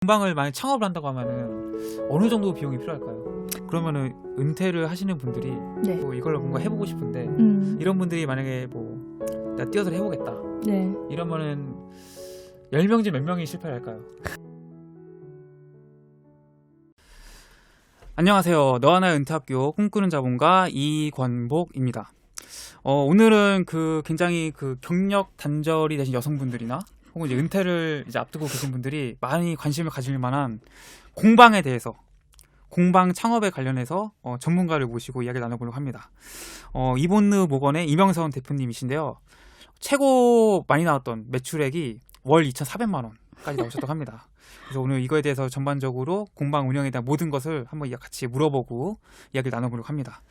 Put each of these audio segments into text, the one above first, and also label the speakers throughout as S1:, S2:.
S1: 공방을 만약 창업을 한다고 하면은 어느 정도 비용이 필요할까요? 그러면은 은퇴를 하시는 분들이
S2: 네.
S1: 뭐 이걸 뭔가 해보고 싶은데 이런 분들이 만약에 뭐 내가 뛰어서 해보겠다
S2: 네.
S1: 이러면은 10명 중 몇 명이 실패를 할까요? 안녕하세요. 너하나의 은퇴학교 꿈꾸는 자본가 이권복입니다. 오늘은 굉장히 경력 단절이 되신 여성분들이나 혹은 이제 은퇴를 이제 앞두고 계신 분들이 많이 관심을 가질 만한 공방에 대해서, 공방 창업에 관련해서 전문가를 모시고 이야기를 나눠보려고 합니다. 이본느 모건의 이명선 대표님이신데요. 최고 많이 나왔던 매출액이 월 2,400만 원까지 나오셨다고 합니다. 그래서 오늘 이거에 대해서 전반적으로 공방 운영에 대한 모든 것을 한번 같이 물어보고 이야기를 나눠보려고 합니다.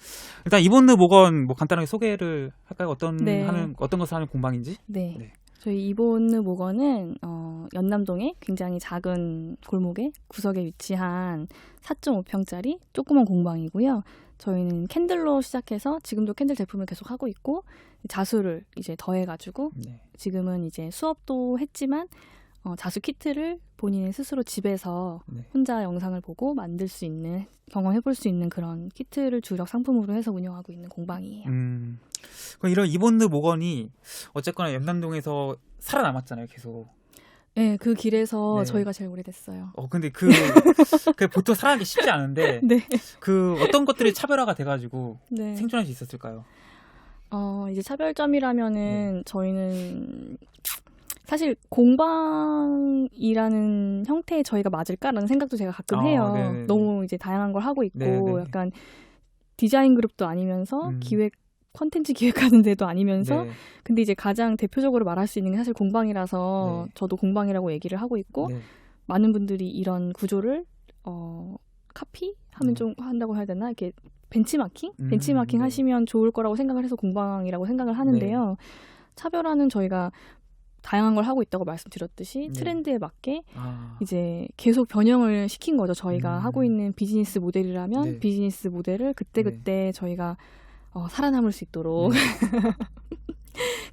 S1: 일단 이본느 모건 뭐 간단하게 소개를 할까요? 어떤 것을 하는 공방인지?
S2: 네.
S1: 네.
S2: 저희 이본느 모건은 연남동에 굉장히 작은 골목에 구석에 위치한 4.5평짜리 조그만 공방이고요. 저희는 캔들로 시작해서 지금도 캔들 제품을 계속 하고 있고 자수를 이제 더해가지고
S1: 네.
S2: 지금은 이제 수업도 했지만 자수 키트를 본인 스스로 집에서
S1: 네.
S2: 혼자 영상을 보고 만들 수 있는, 경험해볼 수 있는 그런 키트를 주력 상품으로 해서 운영하고 있는 공방이에요.
S1: 그럼 이런 이본느 모건이 어쨌거나 연남동에서 살아남았잖아요, 계속.
S2: 네, 그 길에서
S1: 네.
S2: 저희가 제일 오래됐어요.
S1: 근데 보통 살아남기 쉽지 않은데
S2: 네.
S1: 어떤 것들이 차별화가 돼가지고
S2: 네.
S1: 생존할 수 있었을까요?
S2: 이제 차별점이라면은 저희는 사실 공방이라는 형태에 저희가 맞을까라는 생각도 제가 가끔 해요.
S1: 네네네.
S2: 너무 이제 다양한 걸 하고 있고
S1: 네네.
S2: 약간 디자인 그룹도 아니면서 콘텐츠 기획하는 데도 아니면서
S1: 네.
S2: 근데 이제 가장 대표적으로 말할 수 있는 게 사실 공방이라서
S1: 네.
S2: 저도 공방이라고 얘기를 하고 있고
S1: 네.
S2: 많은 분들이 이런 구조를 카피하면 좀 한다고 해야 되나? 이렇게 벤치마킹
S1: 네.
S2: 하시면 좋을 거라고 생각을 해서 공방이라고 생각을 하는데요. 차별화는 저희가 다양한 걸 하고 있다고 말씀드렸듯이
S1: 네.
S2: 트렌드에 맞게 이제 계속 변형을 시킨 거죠. 저희가 하고 있는 비즈니스 모델이라면
S1: 네.
S2: 비즈니스 모델을 그때그때 저희가 살아남을 수 있도록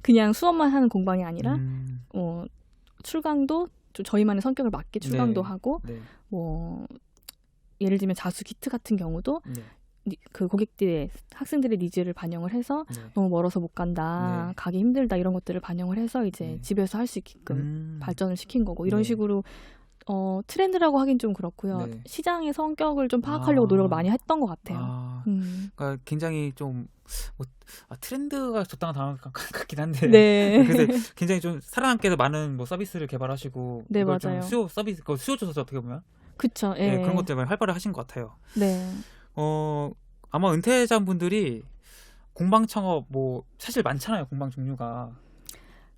S2: 그냥 수업만 하는 공방이 아니라 출강도 좀 저희만의 성격을 맞게 출강도 하고 뭐 예를 들면 자수 키트 같은 경우도 그 고객들의 학생들의 니즈를 반영을 해서 너무 멀어서 못 간다, 가기 힘들다 이런 것들을 반영을 해서 이제 집에서 할 수 있게끔 발전을 시킨 거고 이런 식으로 트렌드라고 하긴 좀 그렇고요. 시장의 성격을 좀 파악하려고 노력을 많이 했던 것 같아요.
S1: 그러니까 굉장히 좀 트렌드가 적당한 단어 같긴 한데
S2: 네.
S1: 그래서 굉장히 좀 살아남게 해서 많은 뭐 서비스를 개발하시고
S2: 네,
S1: 이걸
S2: 맞아요.
S1: 좀 수요 조사죠 어떻게 보면.
S2: 그쵸.
S1: 네, 그런 것들 많이 활발히 하신 것 같아요.
S2: 네.
S1: 아마 은퇴자분들이 공방 창업 뭐 사실 많잖아요. 공방 종류가.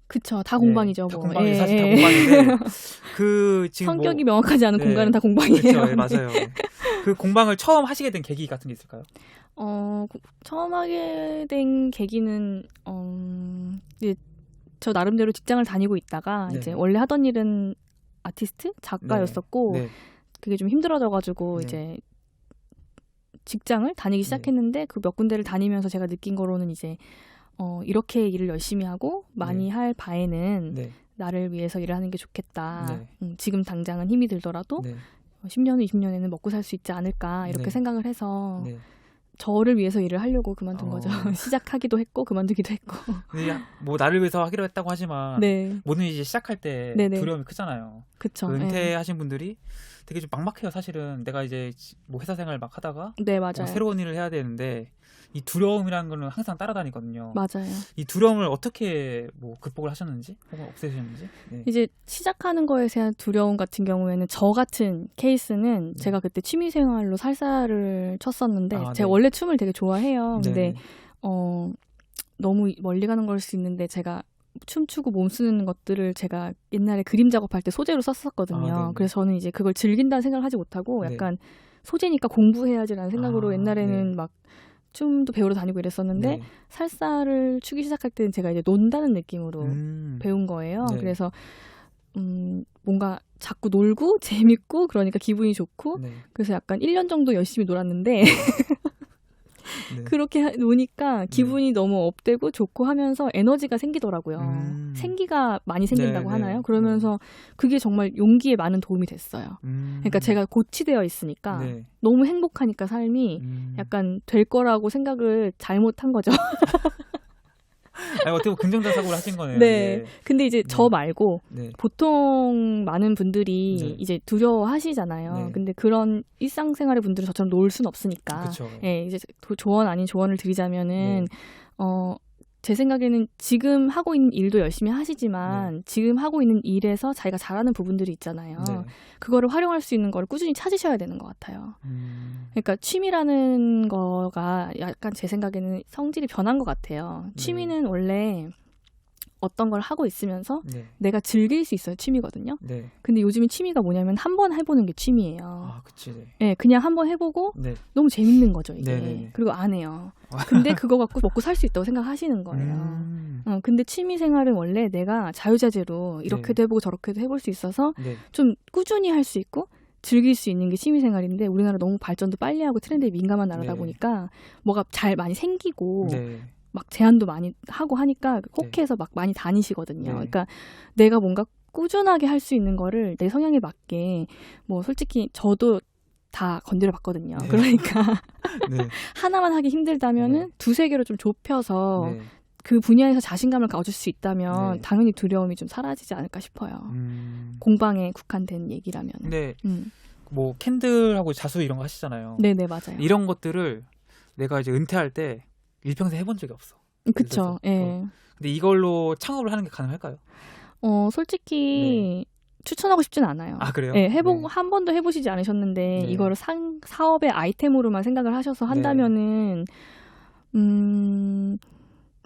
S2: 그쵸. 다 공방이죠.
S1: 다
S2: 뭐.
S1: 공방이 사실 다 공방인데 지금
S2: 성격이 명확하지 않은 공간은 다 공방이에요.
S1: 그렇죠. 맞아요. 그 공방을 처음 하시게 된 계기 같은 게 있을까요?
S2: 처음 하게 된 계기는 이제 저 나름대로 직장을 다니고 있다가 이제 원래 하던 일은 아티스트, 작가였었고 그게 좀 힘들어져가지고 이제 직장을 다니기 시작했는데 그 몇 군데를 다니면서 제가 느낀 거로는 이제 이렇게 일을 열심히 하고 많이 할 바에는 나를 위해서 일을 하는 게 좋겠다. 지금 당장은 힘이 들더라도 10년, 20년에는 먹고 살 수 있지 않을까 이렇게 생각을 해서 저를 위해서 일을 하려고 그만둔 거죠. 시작하기도 했고 그만두기도 했고.
S1: 뭐 나를 위해서 하기로 했다고 하지만 모든 일이 시작할 때 두려움이 크잖아요.
S2: 그쵸.
S1: 은퇴하신 분들이 되게 좀 막막해요. 사실은 내가 이제 뭐 회사 생활 막 하다가
S2: 맞아요.
S1: 새로운 일을 해야 되는데 이 두려움이라는 거는 항상 따라다니거든요.
S2: 맞아요.
S1: 이 두려움을 어떻게 뭐 극복을 하셨는지 혹은 없애셨는지.
S2: 이제 시작하는 거에 대한 두려움 같은 경우에는 저 같은 케이스는 제가 그때 취미생활로 살사를 쳤었는데 제가 원래 춤을 되게 좋아해요. 근데 너무 멀리 가는 걸 수 있는데 제가 춤추고 몸 쓰는 것들을 제가 옛날에 그림 작업할 때 소재로 썼었거든요. 그래서 저는 이제 그걸 즐긴다는 생각을 하지 못하고 약간 소재니까 공부해야지라는 생각으로 옛날에는 막 춤도 배우러 다니고 이랬었는데 살사를 추기 시작할 때는 제가 이제 논다는 느낌으로 배운 거예요. 그래서 뭔가 자꾸 놀고 재밌고 그러니까 기분이 좋고 그래서 약간 1년 정도 열심히 놀았는데
S1: 네.
S2: 그렇게 노니까 기분이 너무 업되고 좋고 하면서 에너지가 생기더라고요. 생기가 많이 생긴다고
S1: 네,
S2: 하나요?
S1: 네.
S2: 그러면서 그게 정말 용기에 많은 도움이 됐어요. 그러니까 제가 고치되어 있으니까
S1: 네.
S2: 너무 행복하니까 삶이 약간 될 거라고 생각을 잘못한 거죠.
S1: 아니, 어떻게 보면 긍정적 사고를 하신 거네요.
S2: 네.
S1: 네.
S2: 근데 이제 저 말고
S1: 네.
S2: 보통 많은 분들이
S1: 네.
S2: 이제 두려워하시잖아요.
S1: 네.
S2: 근데 그런 일상생활의 분들은 저처럼 놀 순 없으니까.
S1: 그쵸.
S2: 예, 이제 조언 아닌 조언을 드리자면은
S1: 네.
S2: 제 생각에는 지금 하고 있는 일도 열심히 하시지만 지금 하고 있는 일에서 자기가 잘하는 부분들이 있잖아요.
S1: 네.
S2: 그거를 활용할 수 있는 거를 꾸준히 찾으셔야 되는 것 같아요. 그러니까 취미라는 거가 약간 제 생각에는 성질이 변한 것 같아요. 취미는 원래 어떤 걸 하고 있으면서
S1: 네.
S2: 내가 즐길 수 있어요. 취미거든요.
S1: 네.
S2: 근데 요즘은 취미가 뭐냐면 한 번 해보는 게 취미예요.
S1: 아, 그치. 네.
S2: 네, 그냥 한 번 해보고
S1: 네.
S2: 너무 재밌는 거죠, 이게.
S1: 네네네.
S2: 그리고 안 해요. 근데 그거 갖고 먹고 살 수 있다고 생각하시는 거예요. 근데 취미 생활은 원래 내가 자유자재로 이렇게도 해보고 저렇게도 해볼 수 있어서
S1: 네.
S2: 좀 꾸준히 할 수 있고 즐길 수 있는 게 취미 생활인데 우리나라 너무 발전도 빨리 하고 트렌드에 민감한 나라다 보니까 뭐가 잘 많이 생기고
S1: 네.
S2: 막 제안도 많이 하고 하니까 혹해서 막 많이 다니시거든요.
S1: 네.
S2: 그러니까 내가 뭔가 꾸준하게 할 수 있는 거를 내 성향에 맞게 뭐 솔직히 저도 다 건드려 봤거든요.
S1: 네.
S2: 그러니까
S1: 네.
S2: 하나만 하기 힘들다면은 두세 개로 좀 좁혀서
S1: 네.
S2: 그 분야에서 자신감을 가질 수 있다면
S1: 네.
S2: 당연히 두려움이 좀 사라지지 않을까 싶어요. 공방에 국한된 얘기라면.
S1: 네. 뭐 캔들하고 자수 이런 거 하시잖아요.
S2: 네네, 맞아요.
S1: 이런 것들을 내가 이제 은퇴할 때 일평생 해본 적이 없어.
S2: 그쵸. 예.
S1: 근데 이걸로 창업을 하는 게 가능할까요?
S2: 솔직히 추천하고 싶진 않아요.
S1: 아, 그래요?
S2: 예, 해보고 한 번도 해보시지 않으셨는데 이거를 사업의 아이템으로만 생각을 하셔서 한다면은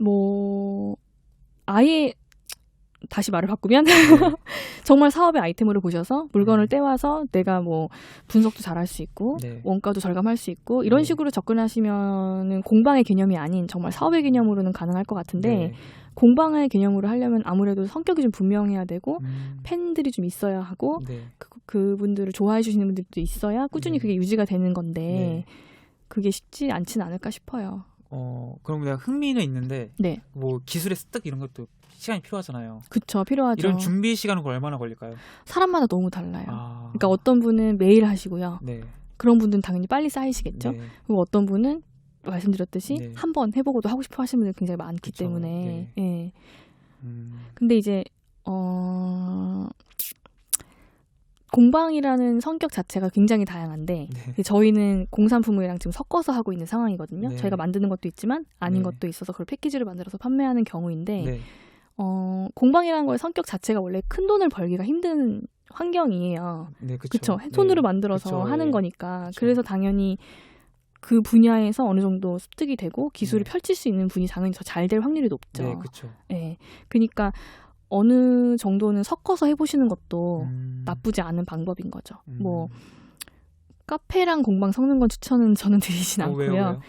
S2: 뭐 아예 다시 말을 바꾸면 정말 사업의 아이템으로 보셔서 물건을 떼와서 내가 뭐 분석도 잘할 수 있고 원가도 절감할 수 있고 이런 식으로 접근하시면은 공방의 개념이 아닌 정말 사업의 개념으로는 가능할 것 같은데 공방의 개념으로 하려면 아무래도 성격이 좀 분명해야 되고 팬들이 좀 있어야 하고 그분들을 좋아해 주시는 분들도 있어야 꾸준히 그게 유지가 되는 건데 그게 쉽지 않지는 않을까 싶어요.
S1: 그럼 내가 흥미는 있는데 뭐 기술의 습득 이런 것도 시간이 필요하잖아요.
S2: 그쵸, 필요하죠.
S1: 이런 준비 시간은 얼마나 걸릴까요?
S2: 사람마다 너무 달라요. 그러니까 어떤 분은 매일 하시고요. 그런 분들은 당연히 빨리 쌓이시겠죠. 그리고 어떤 분은 말씀드렸듯이 한 번 해보고도 하고 싶어 하시는 분들이 굉장히 많기 때문에. 근데 이제 공방이라는 성격 자체가 굉장히 다양한데 저희는 공산품이랑 지금 섞어서 하고 있는 상황이거든요. 저희가 만드는 것도 있지만 아닌 것도 있어서 그걸 패키지를 만들어서 판매하는 경우인데 공방이라는 거의 성격 자체가 원래 큰 돈을 벌기가 힘든 환경이에요. 그렇죠. 손으로 만들어서 하는 거니까. 그래서 당연히 그 분야에서 어느 정도 습득이 되고 기술을 펼칠 수 있는 분이 당연히 더 잘 될 확률이 높죠. 그러니까 어느 정도는 섞어서 해보시는 것도 나쁘지 않은 방법인 거죠. 뭐 카페랑 공방 섞는 건 추천은 저는 드리진 않고요.
S1: 왜요?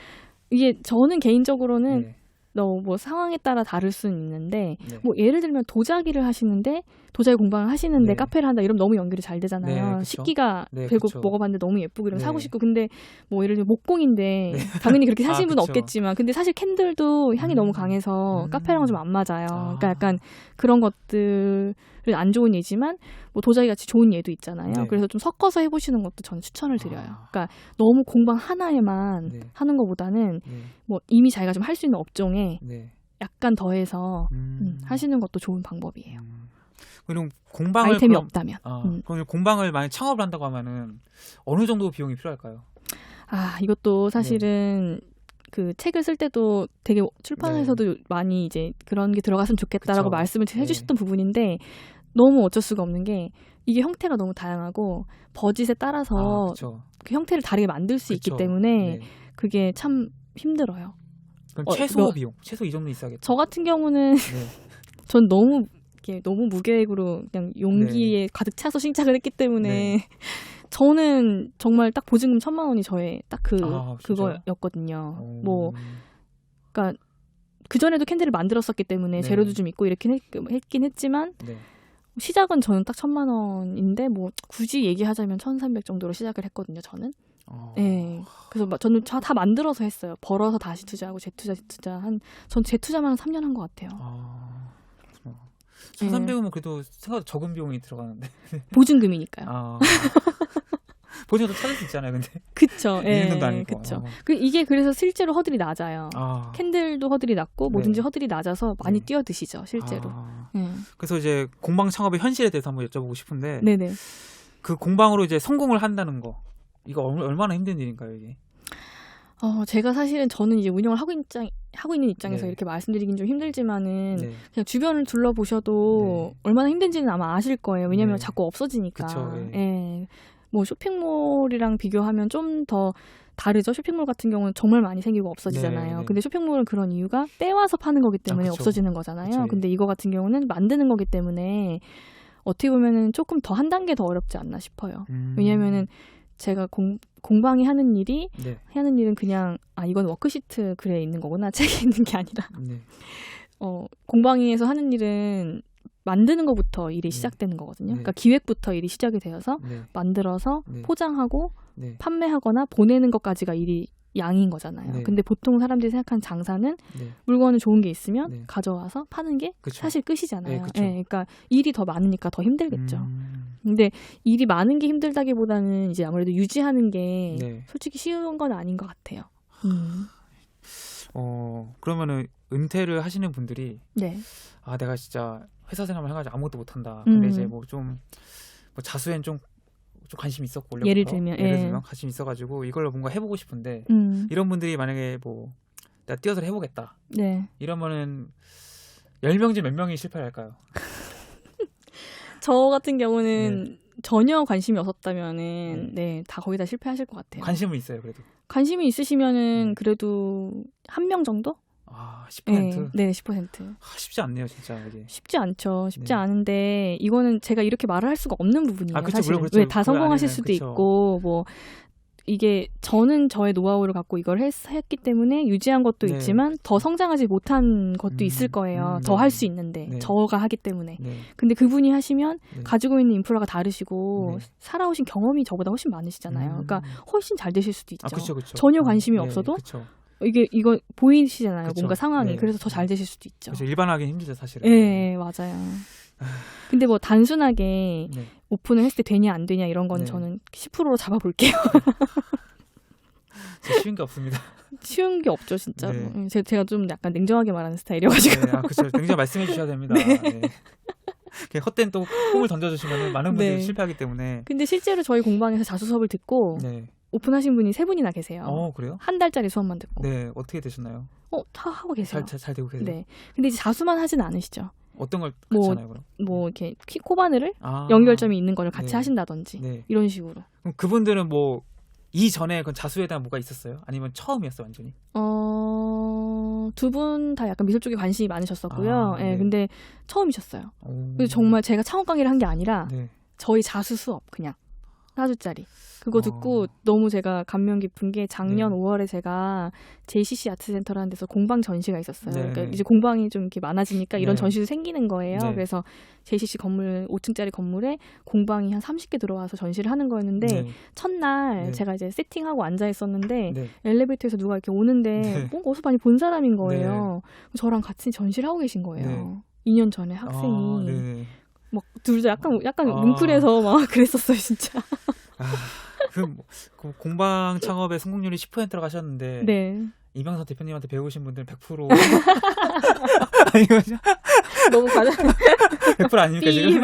S2: 이게 저는 개인적으로는 뭐 상황에 따라 다를 수는 있는데 뭐 예를 들면 도자기를 하시는데 도자기 공방을 하시는데 카페를 한다 이러면 너무 연결이 잘 되잖아요. 식기가 되고 먹어봤는데 너무 예쁘고 이러면 사고 싶고 근데 뭐 예를 들면 목공인데 당연히 그렇게 사시는 분은 없겠지만 근데 사실 캔들도 향이 너무 강해서 카페랑은 좀 안 맞아요. 그러니까 약간 그런 것들은 안 좋은 예지만 뭐 도자기 같이 좋은 예도 있잖아요. 그래서 좀 섞어서 해보시는 것도 저는 추천을 드려요. 그러니까 너무 공방 하나에만 하는 것보다는 뭐 이미 자기가 좀 할 수 있는 업종에 약간 더해서 하시는 것도 좋은 방법이에요.
S1: 그럼 공방을
S2: 아이템이 없다면.
S1: 그럼 공방을 만약 창업을 한다고 하면은 어느 정도 비용이 필요할까요?
S2: 이것도 사실은 그 책을 쓸 때도 되게 출판사에서도 많이 이제 그런 게 들어갔으면 좋겠다라고 말씀을 해주셨던 부분인데 너무 어쩔 수가 없는 게 이게 형태가 너무 다양하고 버짓에 따라서 그 형태를 다르게 만들 수 있기 때문에 그게 참 힘들어요.
S1: 그럼 최소 비용, 최소 이 정도 있어야겠죠.
S2: 저 같은 경우는 전 너무 무계획으로 그냥 용기에 가득 차서 신청을 했기 때문에 저는 정말 딱 보증금 1,000만 원이 저의 딱 그거였거든요. 뭐 그러니까 그 전에도 캔들을 만들었었기 때문에 재료도 좀 있고 이렇게 했긴 했지만 시작은 저는 딱 1,000만 원인데 뭐 굳이 얘기하자면 1,300 정도로 시작을 했거든요. 저는. 네. 그래서 저는 다 만들어서 했어요. 벌어서 다시 투자하고 재투자. 전 재투자만 한 3년 한 것 같아요.
S1: 그렇구나. 3,300원은 그래도 생각보다 적은 비용이 들어가는데.
S2: 보증금이니까요.
S1: 보증도 찾을 수 있잖아요, 근데.
S2: 그쵸.
S1: 있는 돈도 아니고.
S2: 그쵸. 이게 그래서 실제로 허들이 낮아요. 캔들도 허들이 낮고 뭐든지 허들이 낮아서 많이 뛰어드시죠, 실제로.
S1: 그래서 이제 공방 창업의 현실에 대해서 한번 여쭤보고 싶은데.
S2: 네네.
S1: 그 공방으로 이제 성공을 한다는 거. 이거 얼마나 힘든 일인가요, 이게?
S2: 제가 사실은 저는 이제 운영을 하고 있는 입장에서 이렇게 말씀드리긴 좀 힘들지만은 그냥 주변을 둘러보셔도 얼마나 힘든지는 아마 아실 거예요. 왜냐면 자꾸 없어지니까.
S1: 그쵸,
S2: 뭐 쇼핑몰이랑 비교하면 좀 더 다르죠. 쇼핑몰 같은 경우는 정말 많이 생기고 없어지잖아요. 근데 쇼핑몰은 그런 이유가 떼와서 파는 거기 때문에 없어지는 거잖아요. 근데 이거 같은 경우는 만드는 거기 때문에 어떻게 보면은 조금 더 한 단계 더 어렵지 않나 싶어요. 왜냐면은 제가 공방이 하는 일은 그냥 이건 워크시트 글에 있는 거구나, 책에 있는 게 아니라 공방에서 하는 일은 만드는 것부터 일이 시작되는 거거든요. 그러니까 기획부터 일이 시작이 되어서 만들어서 포장하고 판매하거나 보내는 것까지가 일이 양인 거잖아요. 근데 보통 사람들이 생각하는 장사는 물건을 좋은 게 있으면 가져와서 파는 게 사실 끝이잖아요. 그러니까 일이 더 많으니까 더 힘들겠죠. 근데 일이 많은 게 힘들다기보다는 이제 아무래도 유지하는 게 솔직히 쉬운 건 아닌 것 같아요.
S1: 그러면은 은퇴를 하시는 분들이 내가 진짜 회사 생활만 해가지고 아무것도 못한다. 근데 이제 뭐 좀 자수엔 좀 관심이 있었고
S2: 예를 들면
S1: 관심 있어가지고 이걸로 뭔가 해보고 싶은데 이런 분들이 만약에 뭐 내가 뛰어서 해보겠다. 이러면은 10명 중 몇 명이 실패를 할까요?
S2: 저 같은 경우는 전혀 관심이 없었다면은 다 거의 다 실패하실 것 같아요.
S1: 관심은 있어요, 그래도.
S2: 관심이 있으시면은 그래도 1명 정도?
S1: 10%?
S2: 네, 10%.
S1: 쉽지 않네요, 진짜 이게.
S2: 쉽지 않죠. 쉽지 않은데 이거는 제가 이렇게 말을 할 수가 없는 부분이에요.
S1: 그쵸,
S2: 사실은.
S1: 물론 그렇죠.
S2: 다 성공하실 수도 있고 뭐 이게 저는 저의 노하우를 갖고 이걸 했기 때문에 유지한 것도 있지만 더 성장하지 못한 것도 있을 거예요. 더 할 수 있는데 저가 하기 때문에. 근데 그분이 하시면 가지고 있는 인프라가 다르시고 살아오신 경험이 저보다 훨씬 많으시잖아요. 그러니까 훨씬 잘 되실 수도 있죠.
S1: 그쵸.
S2: 전혀 관심이 없어도 이거 보이시잖아요. 뭔가 상황이. 그래서 더 잘 되실 수도 있죠.
S1: 그렇죠. 일반화하기 힘들죠, 사실은.
S2: 네, 맞아요. 근데 뭐 단순하게 오픈을 했을 때 되냐 안 되냐 이런 거는 저는 10%로 잡아볼게요.
S1: 쉬운 게 없습니다.
S2: 쉬운 게 없죠, 진짜로. 제가 좀 약간 냉정하게 말하는 스타일이어가지고.
S1: 그렇죠. 냉정히 말씀해 주셔야 됩니다. 헛된 또 콩을 던져주시면 많은 분들이 실패하기 때문에.
S2: 근데 실제로 저희 공방에서 자수 수업을 듣고 오픈하신 분이 3분이나 계세요.
S1: 그래요?
S2: 한 달짜리 수업만 듣고.
S1: 어떻게 되셨나요?
S2: 다 하고 계세요.
S1: 잘 되고 계세요?
S2: 네. 근데 이제 자수만 하진 않으시죠.
S1: 어떤 걸 같이 하나요, 그럼?
S2: 뭐 이렇게 코바늘을 연결점이 있는 거를 같이 하신다든지 이런 식으로.
S1: 그럼 그분들은 뭐 이전에 그 자수에 대한 뭐가 있었어요? 아니면 처음이었어요, 완전히?
S2: 두 분 다 약간 미술 쪽에 관심이 많으셨었고요. 근데 처음이셨어요. 그래서 정말 제가 창업 강의를 한 게 아니라 저희 자수 수업 그냥 4주짜리. 그거 듣고 너무 제가 감명 깊은 게 작년 5월에 제가 JCC 아트센터라는 데서 공방 전시가 있었어요. 그러니까 이제 공방이 좀 이렇게 많아지니까 이런 전시도 생기는 거예요. 그래서 JCC 건물 5층짜리 건물에 공방이 한 30개 들어와서 전시를 하는 거였는데 첫날 제가 이제 세팅하고 앉아 있었는데 엘리베이터에서 누가 이렇게 오는데 뭔가 어디서 많이 본 사람인 거예요. 저랑 같이 전시를 하고 계신 거예요. 2년 전에 학생이. 막 둘 다 약간 뭉클해서 막 그랬었어요, 진짜.
S1: 그 공방 창업의 성공률이 10%라고 하셨는데 이병선 대표님한테 배우신 분들은 100% 아니거든요.
S2: 너무 과장.
S1: 100% 아닙니까 지금?